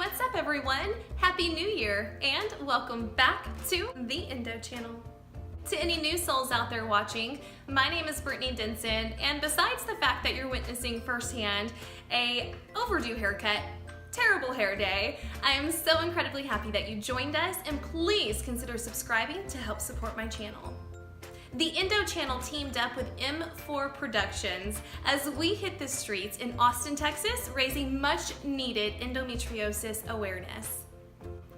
what's up everyone? Happy New Year and welcome back to the Endo Channel. To any new souls out there watching, my name is Brittany Denson, and besides the fact that you're witnessing firsthand a overdue haircut, terrible hair day, I am so incredibly happy that you joined us, and please consider subscribing to help support my channel. The Endo Channel teamed up with M4 Productions as we hit the streets in Austin, Texas, raising much needed endometriosis awareness.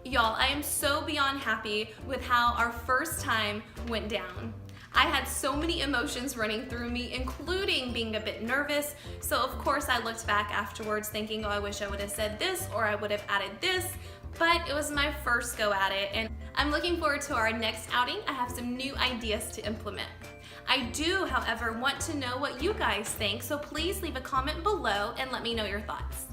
Y'all, I am so beyond happy with how our first time went down. I had so many emotions running through me, including being a bit nervous. So of course I looked back afterwards thinking, oh, I wish I would have said this or I would have added this, but it was my first go at it, and I'm looking forward to our next outing. I have some new ideas to implement. I do, however, want to know what you guys think, so please leave a comment below and let me know your thoughts.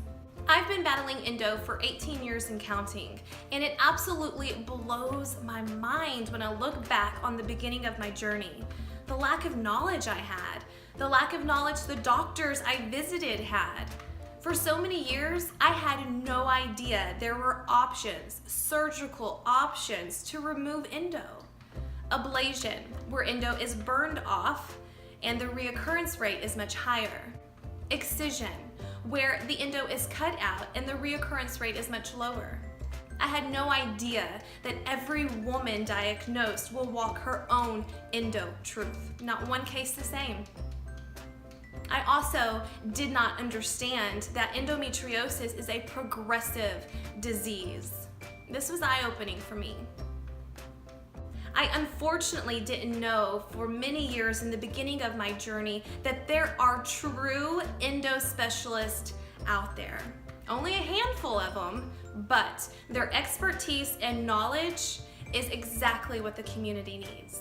I've been battling endo for 18 years and counting, and it absolutely blows my mind when I look back on the beginning of my journey. The lack of knowledge I had, the lack of knowledge the doctors I visited had. For so many years, I had no idea there were options, surgical options to remove endo. Ablation, where endo is burned off and the reoccurrence rate is much higher. Excision, where the endo is cut out and the reoccurrence rate is much lower. I had no idea that every woman diagnosed will walk her own endo truth. Not one case the same. I also did not understand that endometriosis is a progressive disease. This was eye-opening for me. I unfortunately didn't know for many years in the beginning of my journey that there are true endo specialists out there. Only a handful of them, but their expertise and knowledge is exactly what the community needs.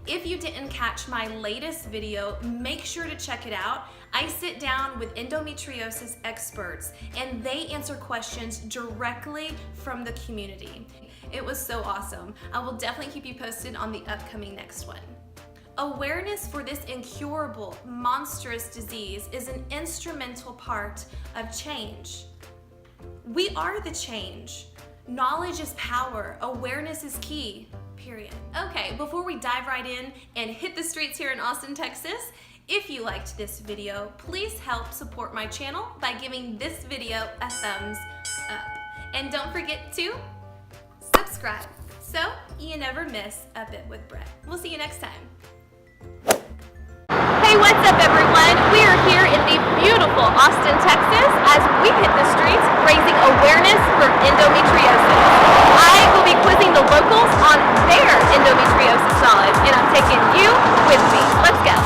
If you didn't catch my latest video, make sure to check it out. I sit down with endometriosis experts and they answer questions directly from the community. It was so awesome. I will definitely keep you posted on the upcoming next one. Awareness for this incurable, monstrous disease is an instrumental part of change. We are the change. Knowledge is power. Awareness is key. Period. Okay, before we dive right in and hit the streets here in Austin, Texas, if you liked this video, please help support my channel by giving this video a thumbs up. And don't forget to subscribe so you never miss a bit with Brett. We'll see you next time. Hey, what's up everyone? We are here in the beautiful Austin, Texas as we hit the streets raising awareness for endometriosis. I will be quizzing the locals on their endometriosis knowledge, and I'm taking you with me. Let's go.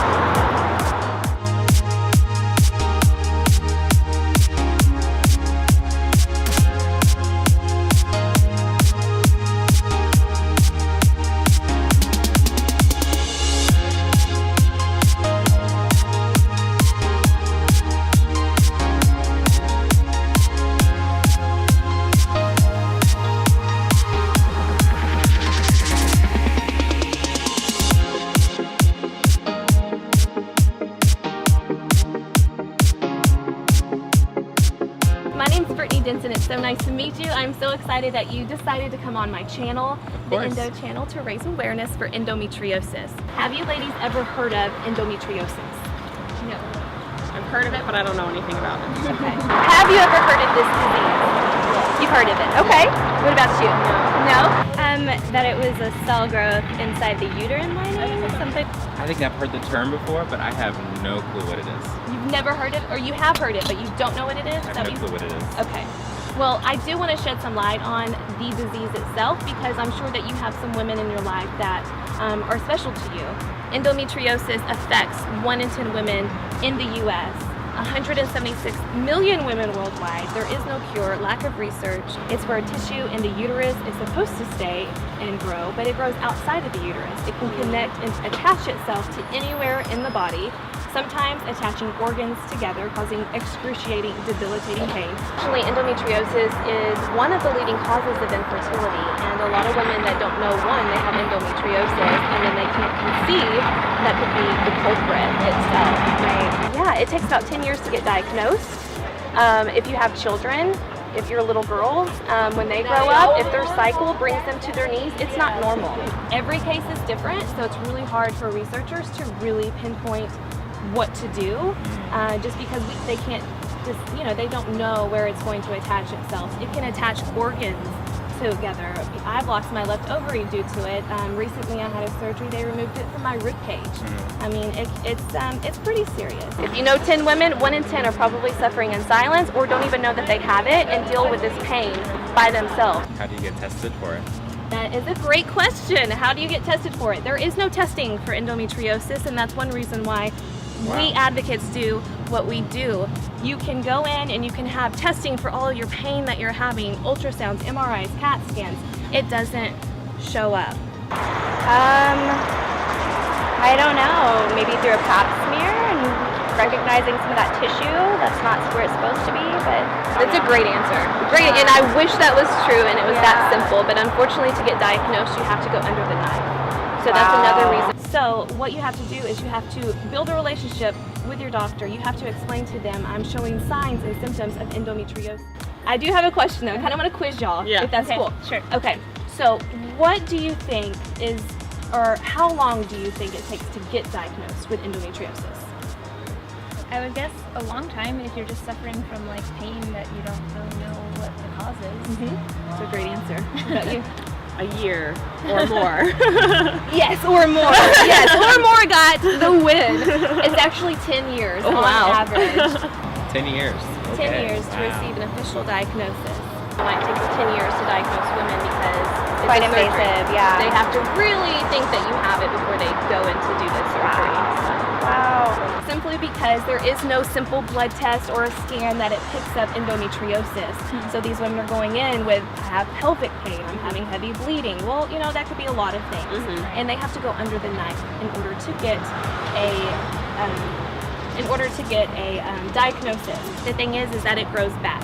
It's so nice to meet you. I'm so excited that you decided to come on my channel, the Endo Channel, to raise awareness for endometriosis. Have you ladies ever heard of endometriosis? No. I've heard of it, but I don't know anything about it. Okay. Have you ever heard of this disease? You've heard of it. Okay. What about you? No? That it was a cell growth inside the uterine lining or something. I think I've heard the term before, but I have no clue what it is. You've never heard it, or you have heard it, but you don't know what it is? I have no clue what it is. Okay. Well, I do want to shed some light on the disease itself because I'm sure that you have some women in your life that are special to you. Endometriosis affects 1 in 10 women in the U.S., 176 million women worldwide. There is no cure, lack of research. It's where tissue in the uterus is supposed to stay and grow, but it grows outside of the uterus. It can connect and attach itself to anywhere in the body, sometimes attaching organs together, causing excruciating, debilitating pain. Actually, endometriosis is one of the leading causes of infertility, and a lot of women that don't know, one, they have endometriosis, and then they can't conceive, that could be the culprit itself, right? Yeah, it takes about 10 years to get diagnosed. If you have children, if your little girls, when they grow up, if their cycle brings them to their knees, it's not normal. Every case is different, so it's really hard for researchers to really pinpoint what to do, just because they can't, they don't know where it's going to attach itself. It can attach organs together. I've lost my left ovary due to it. Recently I had a surgery, they removed it from my rib cage. I mean, it's pretty serious. If you know 10 women, 1 in 10 are probably suffering in silence or don't even know that they have it and deal with this pain by themselves. How do you get tested for it? That is a great question. How do you get tested for it? There is no testing for endometriosis, and that's one reason why we advocates do what we do. You can go in and you can have testing for all of your pain that you're having, ultrasounds, MRIs, CAT scans. It doesn't show up. I don't know, maybe through a pap smear and recognizing some of that tissue that's not where it's supposed to be, but That's a great answer. Great, and I wish that was true and it was that simple, but unfortunately to get diagnosed you have to go under the knife. So that's another reason. So what you have to do is you have to build a relationship with your doctor. You have to explain to them, I'm showing signs and symptoms of endometriosis. I do have a question though. I kind of want to quiz y'all, if that's cool. Sure. Okay, so what do you think is, or how long do you think it takes to get diagnosed with endometriosis? I would guess a long time if you're just suffering from like pain that you don't really know what the cause is. That's a great answer. What about you? A year or more. Yes, or more. Yes, or more got the win. It's actually 10 years on average. 10 years. 10 years to receive an official diagnosis. It might take 10 years to diagnose women because it's Quite a surgery. invasive, yeah. They have to really think that you have it before they go in to do this surgery. Wow. Simply because there is no simple blood test or a scan that it picks up endometriosis. So these women are going in with, I have pelvic pain, I'm having heavy bleeding. Well, that could be a lot of things. And they have to go under the knife in order to get a diagnosis. The thing is that it grows back.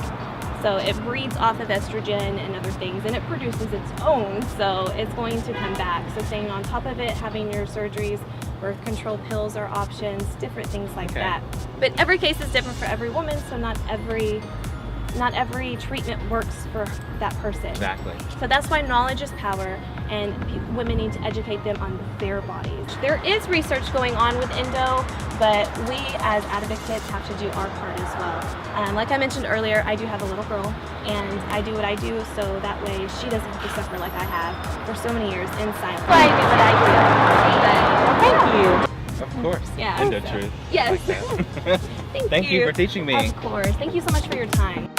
So it breeds off of estrogen and other things, and it produces its own, so it's going to come back. So staying on top of it, having your surgeries, birth control pills are options, different things like that. But every case is different for every woman, so not every treatment works for that person. Exactly. So that's why knowledge is power, and women need to educate them on their bodies. There is research going on with endo, but we as advocates have to do our part as well. Like I mentioned earlier, I do have a little girl, and I do what I do so that way she doesn't have to suffer like I have for so many years in silence. So I do what I do. Thank you. Of course. Yeah. Endo truth. Yes. Like that. Thank you for teaching me. Of course. Thank you so much for your time.